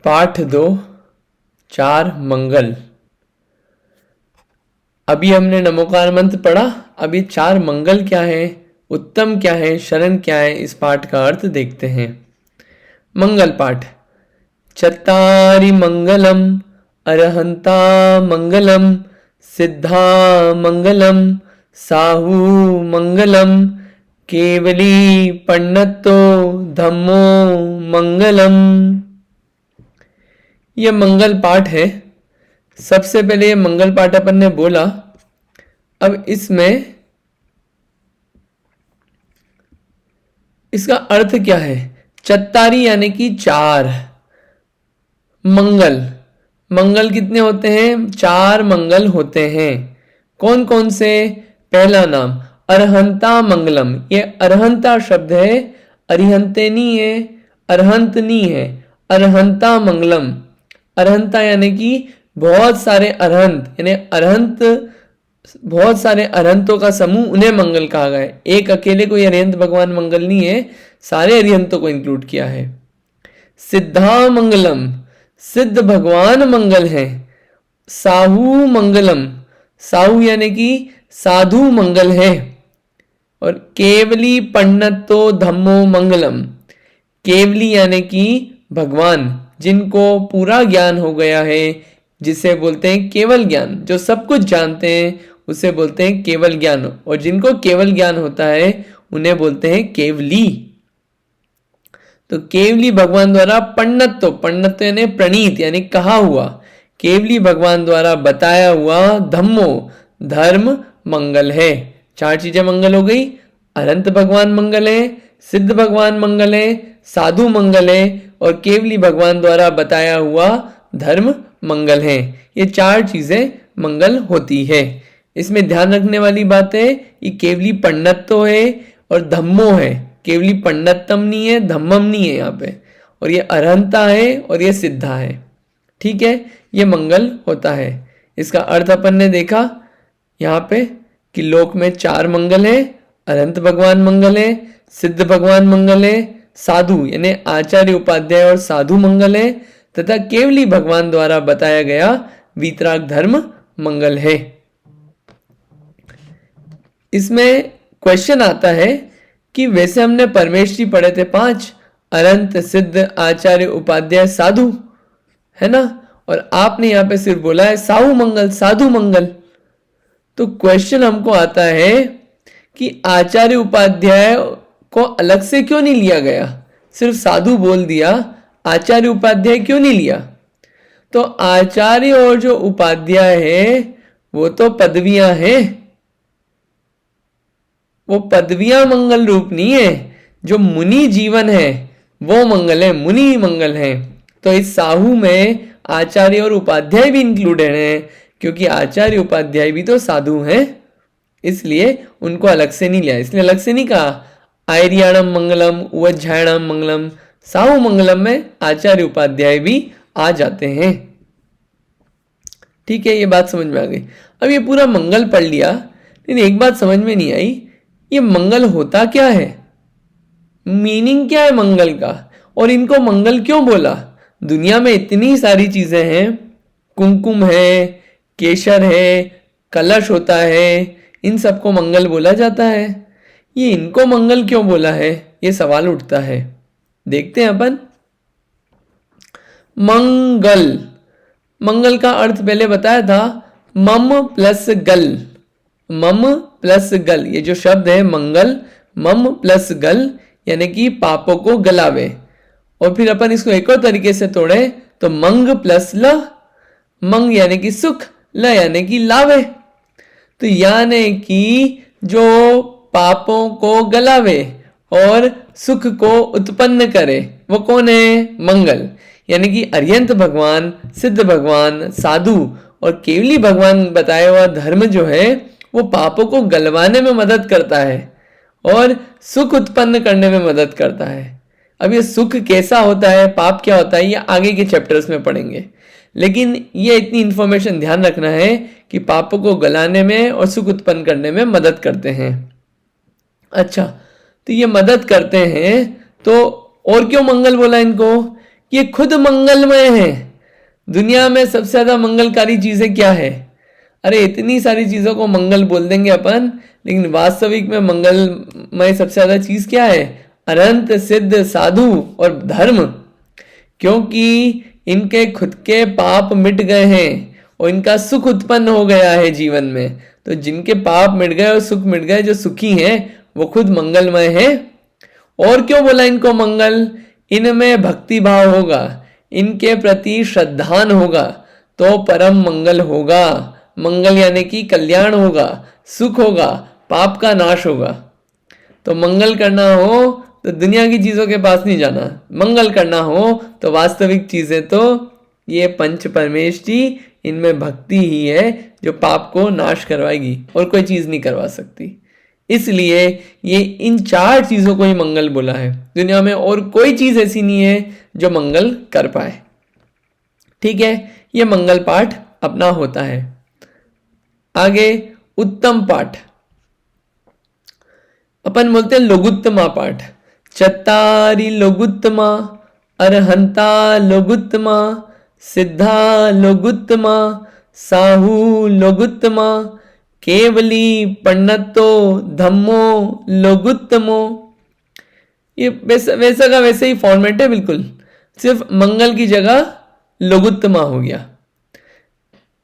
पाठ 2 चार मंगल। अभी हमने नमोकार मंत्र पढ़ा। अभी चार मंगल क्या है, उत्तम क्या है, शरण क्या है, इस पाठ का अर्थ देखते हैं। मंगल पाठ। चत्तारि मंगलम अरहंता मंगलम सिद्धा मंगलम साहू मंगलम केवली पन्नतो धम्मो मंगलम। यह मंगल पाठ है। सबसे पहले ये मंगल पाठ अपन ने बोला। अब इसमें इसका अर्थ क्या है। चत्तारी यानी कि चार। मंगल, मंगल कितने होते हैं, चार मंगल होते हैं। कौन कौन से। पहला नाम अरहंता मंगलम। ये अरहंता शब्द है, अरिहंते नहीं है, अरहंत नहीं है, अरहंता मंगलम। अरहंता यानी कि बहुत सारे अरहंत, यानी अरहंत बहुत सारे अरहंतों का समूह, उन्हें मंगल कहा गया है। एक अकेले कोई अरिहंत भगवान मंगल नहीं है, सारे अरिहंतों को इंक्लूड किया है। सिद्धा मंगलम, सिद्ध भगवान मंगल है। साहू मंगलम, साहू यानी कि साधु मंगल है। और केवली पन्नतो धम्मो मंगलम, केवली यानी कि भगवान, जिनको पूरा ज्ञान हो गया है, जिसे बोलते हैं केवल ज्ञान। जो सब कुछ जानते हैं उसे बोलते हैं केवल ज्ञान। और जिनको केवल ज्ञान होता है उन्हें बोलते हैं केवली। तो केवली भगवान द्वारा पन्नत्व, पन्नत्व यानी प्रणीत यानी कहा हुआ, केवली भगवान द्वारा बताया हुआ धम्मो, धर्म मंगल है। चार चीजें मंगल हो गई। अनंत भगवान मंगल है, सिद्ध भगवान मंगल है, साधु मंगल है और केवली भगवान द्वारा बताया हुआ धर्म मंगल है। ये चार चीजें मंगल होती है। इसमें ध्यान रखने वाली बात है, ये केवली पन्नत्व है और धम्मो है। केवली पन्नतम नहीं है, धम्मम नहीं है यहाँ पे। और ये अरहंता है और ये सिद्धा है। ठीक है, ये मंगल होता है। इसका अर्थ अपन ने देखा यहाँ पे कि लोक में चार मंगल है। अनंत भगवान मंगल है, सिद्ध भगवान मंगल है, साधु यानी आचार्य उपाध्याय और साधु मंगल है, तथा केवली भगवान द्वारा बताया गया वीतराग धर्म मंगल है। इसमें क्वेश्चन आता है कि वैसे हमने परमेश्वरी पढ़े थे 5, अनंत, सिद्ध, आचार्य, उपाध्याय, साधु, है ना। और आपने यहाँ पे सिर्फ बोला है साहु मंगल, साधु मंगल। तो क्वेश्चन हमको आता है कि आचार्य उपाध्याय को अलग से क्यों नहीं लिया गया, सिर्फ साधु बोल दिया, आचार्य उपाध्याय क्यों नहीं लिया। तो आचार्य और जो उपाध्याय है वो तो पदवियां हैं, वो पदवियां मंगल रूप नहीं है। जो मुनि जीवन है वो मंगल है, मुनि मंगल है। तो इस साहू में आचार्य और उपाध्याय भी इंक्लूडेड हैं, क्योंकि आचार्य उपाध्याय भी तो साधु हैं, इसलिए उनको अलग से नहीं लिया। इसलिए अलग से नहीं कहा आयरियाणम मंगलम, उवज्झायणम मंगलम। साहू मंगलम में आचार्य उपाध्याय भी आ जाते हैं। ठीक है, ये बात समझ में आ गई। अब ये पूरा मंगल पढ़ लिया, लेकिन एक बात समझ में नहीं आई, ये मंगल होता क्या है, मीनिंग क्या है मंगल का, और इनको मंगल क्यों बोला। दुनिया में इतनी सारी चीजें हैं, कुमकुम है, केशर है, कलश होता है, इन सबको मंगल बोला जाता है। ये इनको मंगल क्यों बोला है, ये सवाल उठता है। देखते हैं अपन। मंगल, मंगल का अर्थ पहले बताया था, मम प्लस गल। मम प्लस गल, ये जो शब्द है मंगल, मम प्लस गल यानी कि पापों को गलावे। और फिर अपन इसको एक और तरीके से तोड़े तो मंग प्लस ल। मंग यानी कि सुख, ल यानी कि लावे। तो यानी कि जो पापों को गलावे और सुख को उत्पन्न करे वो कौन है, मंगल। यानी कि अरिहंत भगवान, सिद्ध भगवान, साधु और केवली भगवान बताया हुआ धर्म जो है वो पापों को गलवाने में मदद करता है और सुख उत्पन्न करने में मदद करता है। अब ये सुख कैसा होता है, पाप क्या होता है, ये आगे के चैप्टर्स में पढ़ेंगे। लेकिन ये इतनी इंफॉर्मेशन ध्यान रखना है कि पापों को गलाने में और सुख उत्पन्न करने में मदद करते हैं। अच्छा, तो ये मदद करते हैं तो और क्यों मंगल बोला इनको, ये खुद मंगलमय है। दुनिया में सबसे ज्यादा मंगलकारी चीजें क्या है? अरे इतनी सारी चीजों को मंगल बोल देंगे अपन, लेकिन वास्तविक में मंगलमय सबसे ज्यादा चीज क्या है? अनंत सिद्ध साधु और धर्म। क्योंकि इनके खुद के पाप मिट गए हैं और इनका सुख उत्पन्न हो गया है जीवन में। तो जिनके पाप मिट गए और सुख मिट गए, जो सुखी हैं, वो खुद मंगलमय है। और क्यों बोला इनको मंगल? इनमें भक्ति भाव होगा, इनके प्रति श्रद्धान होगा तो परम मंगल होगा। मंगल यानी कि कल्याण होगा, सुख होगा, पाप का नाश होगा। तो मंगल करना हो तो दुनिया की चीजों के पास नहीं जाना, मंगल करना हो तो वास्तविक चीजें तो ये पंच परमेश जी, इनमें भक्ति ही है जो पाप को नाश करवाएगी और कोई चीज नहीं करवा सकती। इसलिए ये इन 4 चीजों को ही मंगल बोला है। दुनिया में और कोई चीज ऐसी नहीं है जो मंगल कर पाए। ठीक है, ये मंगल पाठ अपना होता है। आगे उत्तम पाठ अपन बोलते हैं लोगुत्तमा पाठ। चत्तारि लोगुत्तमा, अरहंता लोगुत्तमा, सिद्धा लोगुत्तमा, साहू लोगुत्तमा, केवली पन्नतो धम्मो लोगुत्तमो। ये वैसा का वैसे ही फॉर्मेट है, बिल्कुल सिर्फ मंगल की जगह लोगुत्तमा हो गया।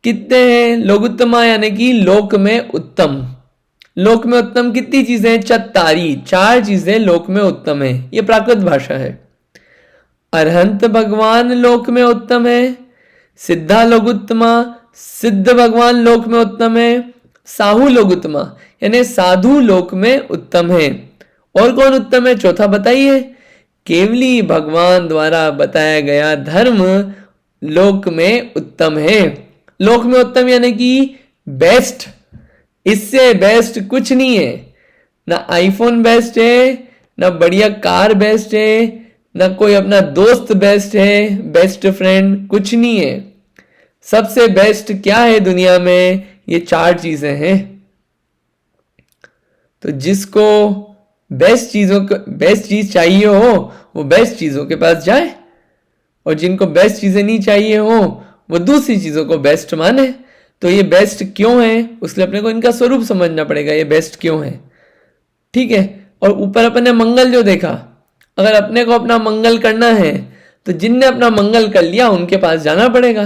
कितने हैं लोगुत्तमा? यानी कि लोक में उत्तम। लोक में उत्तम कितनी चीजें हैं? चत्तारी, 4 चीजें लोक में उत्तम है। ये प्राकृत भाषा है। अरहंत भगवान लोक में उत्तम है। सिद्धा लोगुत्तमा, सिद्ध भगवान लोक में उत्तम है। साहू लोगुत्तमा यानी साधु लोक में उत्तम है। और कौन उत्तम है? चौथा बताइए। केवली भगवान द्वारा बताया गया धर्म लोक में उत्तम है। लोक में उत्तम यानी कि बेस्ट, इससे बेस्ट कुछ नहीं है। ना आईफोन बेस्ट है, ना बढ़िया कार बेस्ट है, ना कोई अपना दोस्त बेस्ट है, बेस्ट फ्रेंड कुछ नहीं है। सबसे बेस्ट क्या है दुनिया में? ये 4 चीजें हैं। तो जिसको बेस्ट चीज चाहिए हो वो बेस्ट चीजों के पास जाए, और जिनको बेस्ट चीजें नहीं चाहिए हो वो दूसरी चीजों को बेस्ट माने। तो ये बेस्ट क्यों है, उसके लिए अपने को इनका स्वरूप समझना पड़ेगा, ये बेस्ट क्यों है। ठीक है, और ऊपर अपन ने मंगल जो देखा, अगर अपने को अपना मंगल करना है तो जिनने अपना मंगल कर लिया उनके पास जाना पड़ेगा।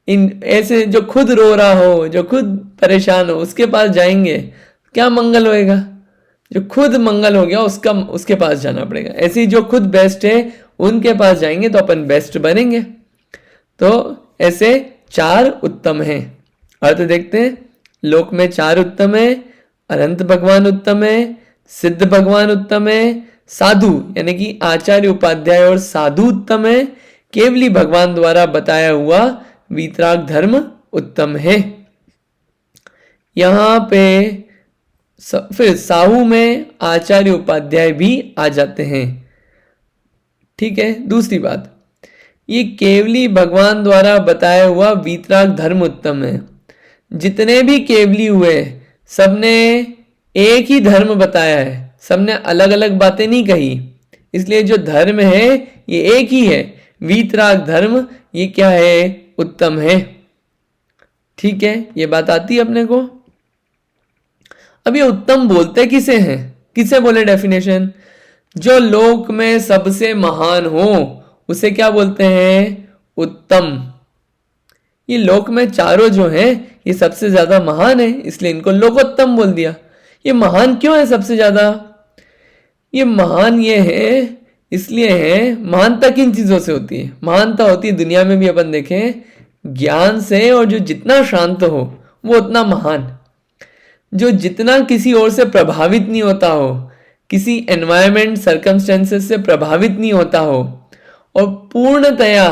इन ऐसे जो खुद रो रहा हो, जो खुद परेशान हो, उसके पास जाएंगे क्या मंगल होएगा? जो खुद मंगल हो गया उसके पास जाना पड़ेगा। ऐसे ही जो खुद बेस्ट है उनके पास जाएंगे तो अपन बेस्ट बनेंगे। तो ऐसे 4 उत्तम हैं। अर्थ देखते हैं। लोक में 4 उत्तम है। अनंत भगवान उत्तम है, सिद्ध भगवान उत्तम है, साधु यानी कि आचार्य उपाध्याय और साधु उत्तम है, केवली भगवान द्वारा बताया हुआ वीतराग धर्म उत्तम है। यहां पे फिर साहू में आचार्य उपाध्याय भी आ जाते हैं। ठीक है, दूसरी बात, ये केवली भगवान द्वारा बताया हुआ वीतराग धर्म उत्तम है। जितने भी केवली हुए सबने एक ही धर्म बताया है, सबने अलग अलग बातें नहीं कही। इसलिए जो धर्म है ये एक ही है। वीतराग धर्म ये क्या है? उत्तम है। ठीक है, ये बात आती है अपने को। अब ये उत्तम बोलते किसे हैं? किसे बोले डेफिनेशन? जो लोक में सबसे महान हो उसे क्या बोलते हैं? उत्तम। ये लोक में चारों जो हैं ये सबसे ज्यादा महान है, इसलिए इनको लोकोत्तम बोल दिया। ये महान क्यों है सबसे ज्यादा? ये महान ये है इसलिए है, महानता किन चीजों से होती है? महानता होती है दुनिया में भी अपन देखें ज्ञान से, और जो जितना शांत हो वो उतना महान। जो जितना किसी और से प्रभावित नहीं होता हो, किसी एनवायरमेंट सर्कमस्टेंसेस से प्रभावित नहीं होता हो, और पूर्णतया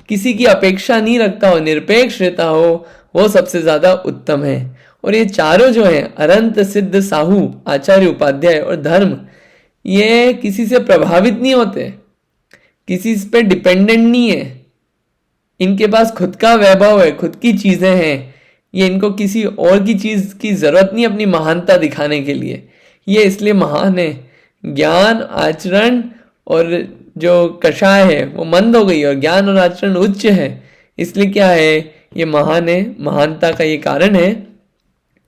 किसी की अपेक्षा नहीं रखता हो, निरपेक्ष रहता हो, वो सबसे ज्यादा उत्तम है। और ये चारों जो हैं अनंत सिद्ध साहू आचार्य उपाध्याय और धर्म, ये किसी से प्रभावित नहीं होते, किसी पे डिपेंडेंट नहीं है। इनके पास खुद का वैभव है, खुद की चीजें हैं। ये इनको किसी और की चीज की जरूरत नहीं अपनी महानता दिखाने के लिए। ये इसलिए महान है। ज्ञान, आचरण और जो कषाय है वो मंद हो गई और ज्ञान और आचरण उच्च है, इसलिए क्या है, ये महान है, महानता का ये कारण है।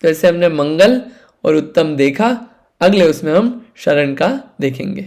तो ऐसे हमने मंगल और उत्तम देखा। अगले उसमें हम शरण का देखेंगे।